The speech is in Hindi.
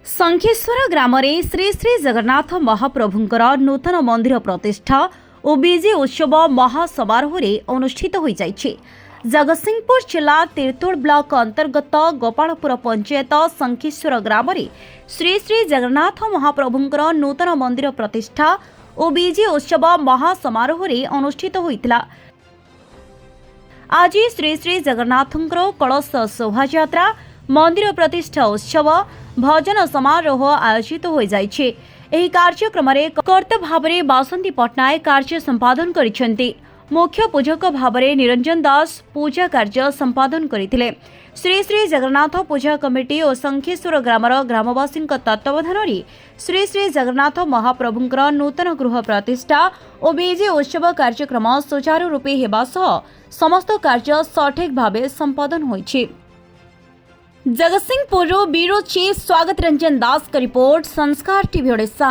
शंखेश्वर ग्राम श्री श्री जगन्नाथ महाप्रभुंकर नूतन मंदिर प्रतिष्ठा और विजय उत्सव महासमारोह अनुष्ठित हो जाइछि। जगतसिंहपुर जिला तीरतोड़ ब्लॉक अंतर्गत गोपालपुर पंचायत शंखेश्वर ग्राम श्री श्री जगन्नाथ महाप्रभुंकर नूतन मंदिर प्रतिष्ठा और विजय उत्सव महासमारोह अनुष्ठित होइतिला। आज श्री श्री जगन्नाथंकर कलश शोभायात्रा मंदिर प्रतिष्ठा उत्सव भजन समारोह आयोजित हो जाइछे। एही कार्यक्रम रे कर्ता भाबरे बासंती पटनायक कार्य संपादन करिसेंती। मुख्य पूजक भाबरे निरंजन दास पूजा कार्य संपादन करिथिले। श्री श्री जगन्नाथ पूजा कमिटी और शंखेश्वर ग्रामर ग्रामवासी तत्वावधान श्री श्री जगन्नाथ महाप्रभुंकर नूतन गृह प्रतिष्ठा और विजय उत्सव कार्यक्रम सुचारू रूपे हेबा सह समस्त कार्य सठिक भावे संपादन होइछि। जगतसिंहपुर ब्यूरो चीफ स्वागत रंजन दास का रिपोर्ट संस्कार टीवी ओडिशा।